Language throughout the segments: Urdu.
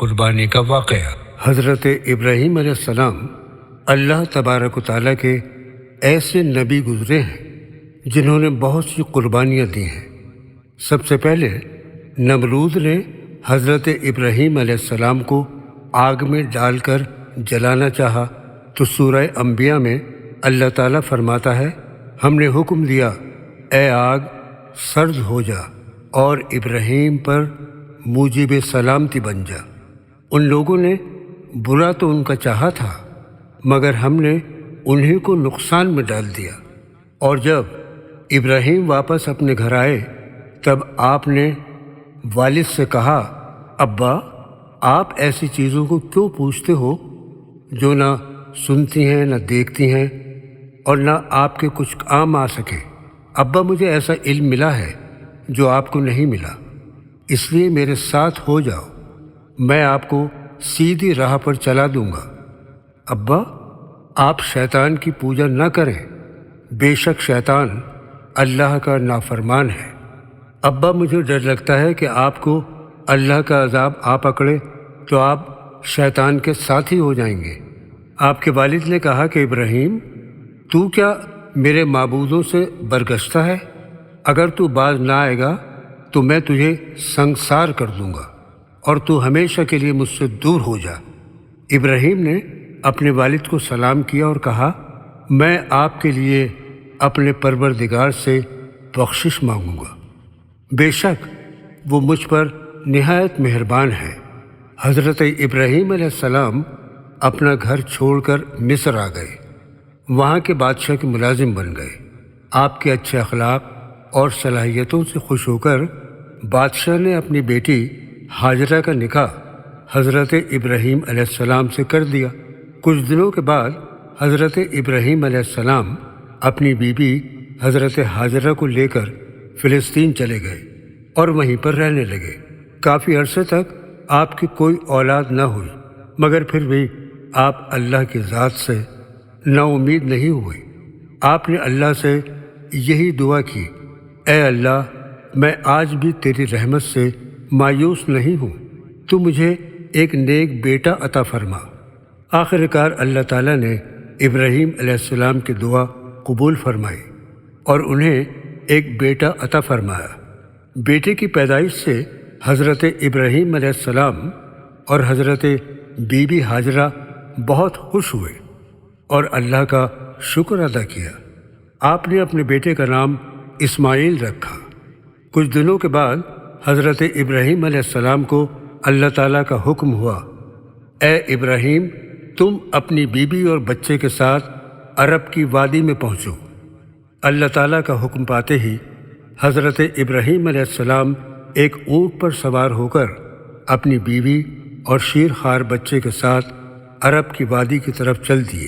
قربانی کا واقعہ۔ حضرت ابراہیم علیہ السلام اللہ تبارک و تعالیٰ کے ایسے نبی گزرے ہیں جنہوں نے بہت سی قربانیاں دی ہیں۔ سب سے پہلے نمرود نے حضرت ابراہیم علیہ السلام کو آگ میں ڈال کر جلانا چاہا تو سورہ انبیاء میں اللہ تعالیٰ فرماتا ہے، ہم نے حکم دیا اے آگ سرد ہو جا اور ابراہیم پر موجب سلامتی بن جا۔ ان لوگوں نے برا تو ان کا چاہا تھا مگر ہم نے انہیں کو نقصان میں ڈال دیا۔ اور جب ابراہیم واپس اپنے گھر آئے تب آپ نے والد سے کہا، ابا آپ ایسی چیزوں کو کیوں پوچھتے ہو جو نہ سنتی ہیں نہ دیکھتی ہیں اور نہ آپ کے کچھ کام آ سکے؟ ابا مجھے ایسا علم ملا ہے جو آپ کو نہیں ملا، اس لیے میرے ساتھ ہو جاؤ، میں آپ کو سیدھی راہ پر چلا دوں گا۔ ابا آپ شیطان کی پوجا نہ کریں، بے شک شیطان اللہ کا نافرمان ہے۔ ابا مجھے ڈر لگتا ہے کہ آپ کو اللہ کا عذاب آ پکڑے تو آپ شیطان کے ساتھی ہو جائیں گے۔ آپ کے والد نے کہا کہ ابراہیم تو کیا میرے معبودوں سے برگشتہ ہے؟ اگر تو باز نہ آئے گا تو میں تجھے سنگسار کر دوں گا اور تو ہمیشہ کے لیے مجھ سے دور ہو جا۔ ابراہیم نے اپنے والد کو سلام کیا اور کہا، میں آپ کے لیے اپنے پروردگار سے بخشش مانگوں گا، بے شک وہ مجھ پر نہایت مہربان ہے۔ حضرت ابراہیم علیہ السلام اپنا گھر چھوڑ کر مصر آ گئے، وہاں کے بادشاہ کے ملازم بن گئے۔ آپ کے اچھے اخلاق اور صلاحیتوں سے خوش ہو کر بادشاہ نے اپنی بیٹی ہاجرہ کا نکاح حضرت ابراہیم علیہ السلام سے کر دیا۔ کچھ دنوں کے بعد حضرت ابراہیم علیہ السلام اپنی بیوی حضرت ہاجرہ کو لے کر فلسطین چلے گئے اور وہیں پر رہنے لگے۔ کافی عرصے تک آپ کی کوئی اولاد نہ ہوئی مگر پھر بھی آپ اللہ کی ذات سے نا امید نہیں ہوئے۔ آپ نے اللہ سے یہی دعا کی، اے اللہ میں آج بھی تیری رحمت سے مایوس نہیں ہوں، تو مجھے ایک نیک بیٹا عطا فرما۔ آخر کار اللہ تعالیٰ نے ابراہیم علیہ السلام کی دعا قبول فرمائی اور انہیں ایک بیٹا عطا فرمایا۔ بیٹے کی پیدائش سے حضرت ابراہیم علیہ السلام اور حضرت بی بی ہاجرہ بہت خوش ہوئے اور اللہ کا شکر ادا کیا۔ آپ نے اپنے بیٹے کا نام اسماعیل رکھا۔ کچھ دنوں کے بعد حضرت ابراہیم علیہ السلام کو اللہ تعالیٰ کا حکم ہوا، اے ابراہیم تم اپنی بیوی اور بچے کے ساتھ عرب کی وادی میں پہنچو۔ اللہ تعالیٰ کا حکم پاتے ہی حضرت ابراہیم علیہ السلام ایک اونٹ پر سوار ہو کر اپنی بیوی اور شیر خوار بچے کے ساتھ عرب کی وادی کی طرف چل دیے۔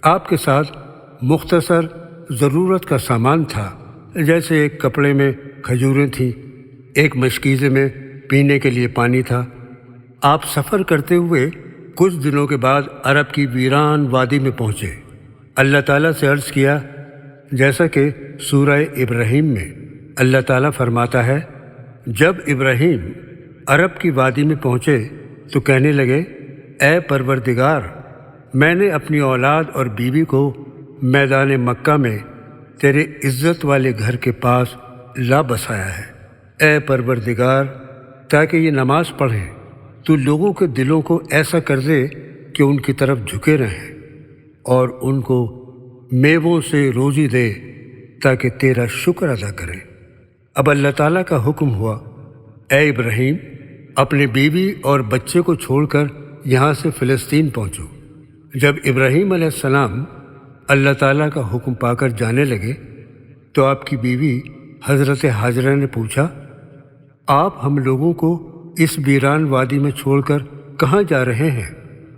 آپ کے ساتھ مختصر ضرورت کا سامان تھا، جیسے ایک کپڑے میں کھجوریں تھیں، ایک مشکیزے میں پینے کے لیے پانی تھا۔ آپ سفر کرتے ہوئے کچھ دنوں کے بعد عرب کی ویران وادی میں پہنچے۔ اللہ تعالیٰ سے عرض کیا، جیسا کہ سورہ ابراہیم میں اللہ تعالیٰ فرماتا ہے، جب ابراہیم عرب کی وادی میں پہنچے تو کہنے لگے، اے پروردگار میں نے اپنی اولاد اور بیوی کو میدان مکہ میں تیرے عزت والے گھر کے پاس لا بسایا ہے۔ اے پروردگار تاکہ یہ نماز پڑھیں تو لوگوں کے دلوں کو ایسا کر دے کہ ان کی طرف جھکے رہیں اور ان کو میووں سے روزی دے تاکہ تیرا شکر ادا کریں۔ اب اللہ تعالیٰ کا حکم ہوا، اے ابراہیم اپنے بیوی اور بچے کو چھوڑ کر یہاں سے فلسطین پہنچو۔ جب ابراہیم علیہ السلام اللہ تعالیٰ کا حکم پا کر جانے لگے تو آپ کی بیوی حضرت ہاجرہ نے پوچھا، آپ ہم لوگوں کو اس ویران وادی میں چھوڑ کر کہاں جا رہے ہیں؟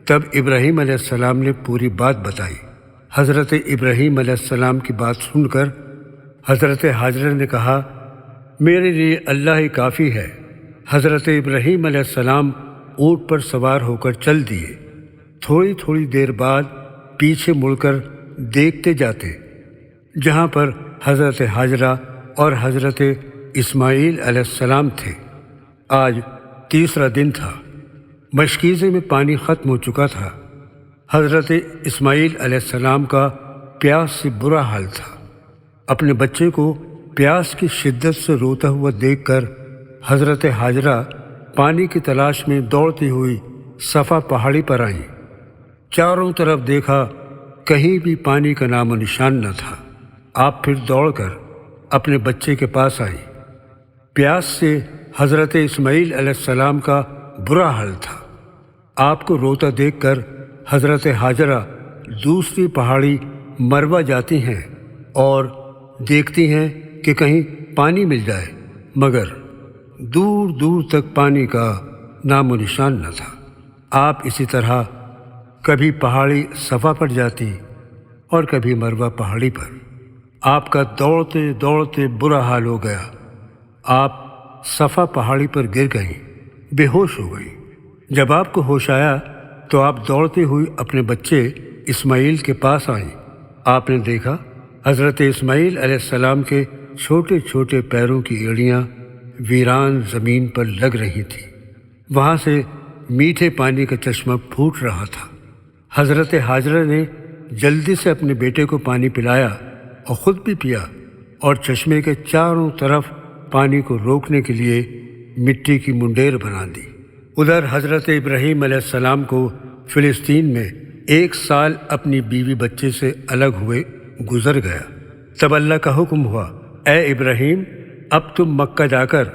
تب ابراہیم علیہ السلام نے پوری بات بتائی۔ حضرت ابراہیم علیہ السلام کی بات سن کر حضرت ہاجرہ نے کہا، میرے لیے اللہ ہی کافی ہے۔ حضرت ابراہیم علیہ السلام اونٹ پر سوار ہو کر چل دیے۔ تھوڑی دیر بعد پیچھے مڑ کر دیکھتے جاتے جہاں پر حضرت ہاجرہ اور حضرت اسماعیل علیہ السلام تھے۔ آج تیسرا دن تھا۔ مشکیزے میں پانی ختم ہو چکا تھا۔ حضرت اسماعیل علیہ السلام کا پیاس سے برا حال تھا۔ اپنے بچے کو پیاس کی شدت سے روتا ہوا دیکھ کر حضرت ہاجرہ پانی کی تلاش میں دوڑتی ہوئی صفا پہاڑی پر آئیں۔ چاروں طرف دیکھا، کہیں بھی پانی کا نام و نشان نہ تھا۔ آپ پھر دوڑ کر اپنے بچے کے پاس آئیں۔ پیاس سے حضرت اسماعیل علیہ السلام کا برا حال تھا۔ آپ کو روتا دیکھ کر حضرت ہاجرہ دوسری پہاڑی مروہ جاتی ہیں اور دیکھتی ہیں کہ کہیں پانی مل جائے، مگر دور دور تک پانی کا نام و نشان نہ تھا۔ آپ اسی طرح کبھی پہاڑی صفا پر جاتی اور کبھی مروہ پہاڑی پر۔ آپ کا دوڑتے دوڑتے برا حال ہو گیا۔ آپ صفا پہاڑی پر گر گئیں، بے ہوش ہو گئیں۔ جب آپ کو ہوش آیا تو آپ دوڑتے ہوئی اپنے بچے اسماعیل کے پاس آئیں۔ آپ نے دیکھا حضرت اسماعیل علیہ السلام کے چھوٹے چھوٹے پیروں کی ایڑیاں ویران زمین پر لگ رہی تھیں۔ وہاں سے میٹھے پانی کا چشمہ پھوٹ رہا تھا۔ حضرت ہاجرہ نے جلدی سے اپنے بیٹے کو پانی پلایا اور خود بھی پیا، اور چشمے کے چاروں طرف پانی کو روکنے کے لیے مٹی کی منڈیر بنا دی۔ ادھر حضرت ابراہیم علیہ السلام کو فلسطین میں 1 سال اپنی بیوی بچے سے الگ ہوئے گزر گیا۔ تب اللہ کا حکم ہوا، اے ابراہیم، اب تم مکہ جا کر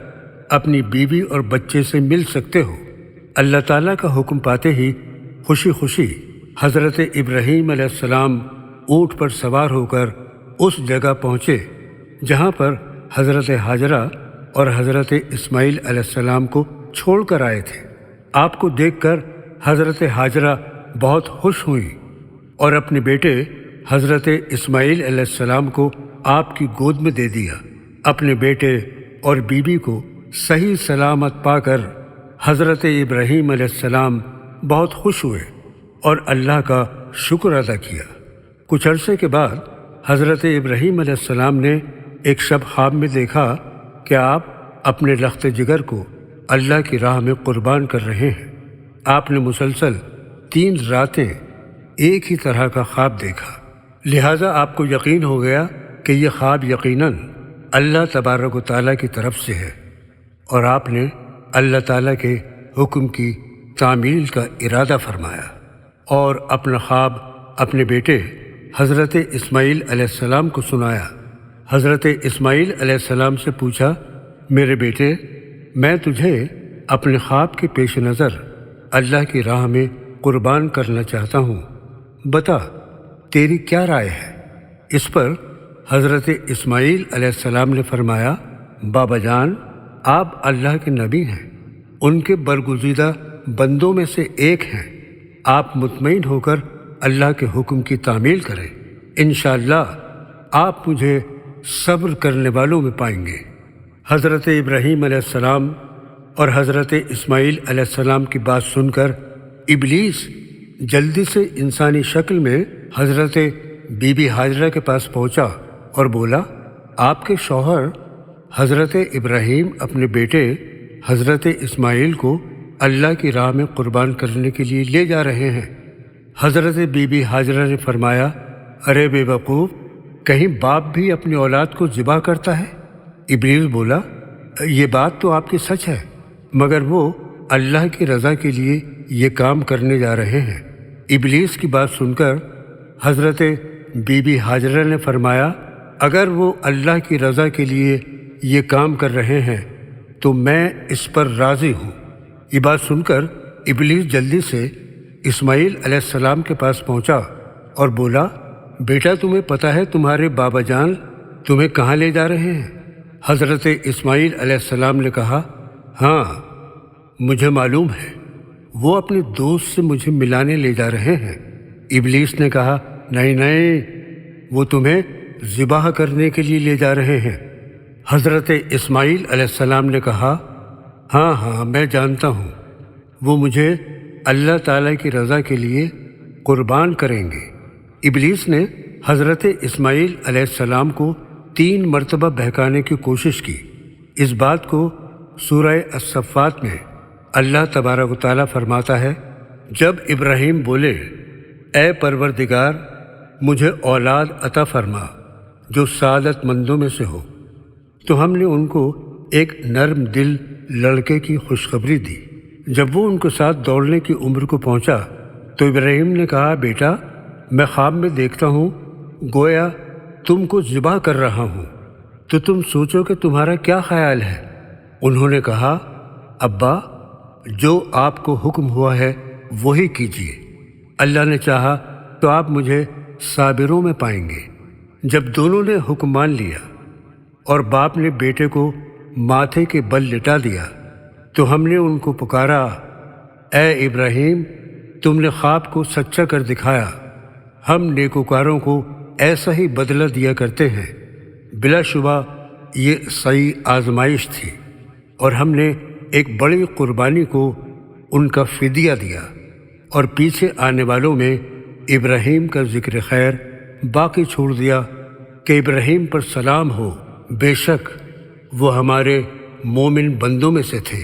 اپنی بیوی اور بچے سے مل سکتے ہو۔ اللہ تعالیٰ کا حکم پاتے ہی خوشی خوشی حضرت ابراہیم علیہ السلام اونٹ پر سوار ہو کر اس جگہ پہنچے جہاں پر حضرت ہاجرہ اور حضرت اسماعیل علیہ السلام کو چھوڑ کر آئے تھے۔ آپ کو دیکھ کر حضرت ہاجرہ بہت خوش ہوئیں اور اپنے بیٹے حضرت اسماعیل علیہ السلام کو آپ کی گود میں دے دیا۔ اپنے بیٹے اور بیوی کو صحیح سلامت پا کر حضرت ابراہیم علیہ السلام بہت خوش ہوئے اور اللہ کا شکر ادا کیا۔ کچھ عرصے کے بعد حضرت ابراہیم علیہ السلام نے ایک شب خواب میں دیکھا کہ آپ اپنے لخت جگر کو اللہ کی راہ میں قربان کر رہے ہیں۔ آپ نے مسلسل 3 راتیں ایک ہی طرح کا خواب دیکھا، لہٰذا آپ کو یقین ہو گیا کہ یہ خواب یقیناً اللہ تبارک و تعالیٰ کی طرف سے ہے، اور آپ نے اللہ تعالیٰ کے حکم کی تعمیل کا ارادہ فرمایا اور اپنا خواب اپنے بیٹے حضرت اسماعیل علیہ السلام کو سنایا۔ حضرت اسماعیل علیہ السلام سے پوچھا، میرے بیٹے، میں تجھے اپنے خواب کے پیش نظر اللہ کی راہ میں قربان کرنا چاہتا ہوں، بتا تیری کیا رائے ہے؟ اس پر حضرت اسماعیل علیہ السلام نے فرمایا، بابا جان، آپ اللہ کے نبی ہیں، ان کے برگزیدہ بندوں میں سے ایک ہیں۔ آپ مطمئن ہو کر اللہ کے حکم کی تعمیل کریں، انشاءاللہ آپ مجھے صبر کرنے والوں میں پائیں گے۔ حضرت ابراہیم علیہ السلام اور حضرت اسماعیل علیہ السلام کی بات سن کر ابلیس جلدی سے انسانی شکل میں حضرت بی بی ہاجرہ کے پاس پہنچا اور بولا، آپ کے شوہر حضرت ابراہیم اپنے بیٹے حضرت اسماعیل کو اللہ کی راہ میں قربان کرنے کے لیے لے جا رہے ہیں۔ حضرت بی بی ہاجرہ نے فرمایا، ارے بے وقوف، کہیں باپ بھی اپنی اولاد کو ذبح کرتا ہے؟ ابلیس بولا، یہ بات تو آپ کی سچ ہے، مگر وہ اللہ کی رضا کے لیے یہ کام کرنے جا رہے ہیں۔ ابلیس کی بات سن کر حضرت بی بی ہاجرہ نے فرمایا، اگر وہ اللہ کی رضا کے لیے یہ کام کر رہے ہیں تو میں اس پر راضی ہوں۔ یہ بات سن کر ابلیس جلدی سے اسماعیل علیہ السلام کے پاس پہنچا اور بولا، بیٹا، تمہیں پتہ ہے تمہارے بابا جان تمہیں کہاں لے جا رہے ہیں؟ حضرت اسماعیل علیہ السلام نے کہا، ہاں مجھے معلوم ہے، وہ اپنے دوست سے مجھے ملانے لے جا رہے ہیں۔ ابلیس نے کہا، نہیں نہیں، وہ تمہیں ذبح کرنے کے لیے لے جا رہے ہیں۔ حضرت اسماعیل علیہ السلام نے کہا، ہاں ہاں میں جانتا ہوں، وہ مجھے اللہ تعالیٰ کی رضا کے لیے قربان کریں گے۔ ابلیس نے حضرت اسماعیل علیہ السلام کو 3 مرتبہ بہکانے کی کوشش کی۔ اس بات کو سورہ الصفات میں اللہ تبارک و تعالیٰ فرماتا ہے، جب ابراہیم بولے، اے پروردگار مجھے اولاد عطا فرما جو سعادت مندوں میں سے ہو، تو ہم نے ان کو ایک نرم دل لڑکے کی خوشخبری دی۔ جب وہ ان کے ساتھ دوڑنے کی عمر کو پہنچا تو ابراہیم نے کہا، بیٹا میں خواب میں دیکھتا ہوں گویا تم کو ذبح کر رہا ہوں، تو تم سوچو کہ تمہارا کیا خیال ہے؟ انہوں نے کہا، ابا جو آپ کو حکم ہوا ہے وہی کیجیے، اللہ نے چاہا تو آپ مجھے صابروں میں پائیں گے۔ جب دونوں نے حکم مان لیا اور باپ نے بیٹے کو ماتھے کے بل لٹا دیا تو ہم نے ان کو پکارا، اے ابراہیم تم نے خواب کو سچا کر دکھایا، ہم نیکوکاروں کو ایسا ہی بدلہ دیا کرتے ہیں۔ بلا شبہ یہ صحیح آزمائش تھی اور ہم نے ایک بڑی قربانی کو ان کا فدیہ دیا، اور پیچھے آنے والوں میں ابراہیم کا ذکر خیر باقی چھوڑ دیا کہ ابراہیم پر سلام ہو، بے شک وہ ہمارے مومن بندوں میں سے تھے۔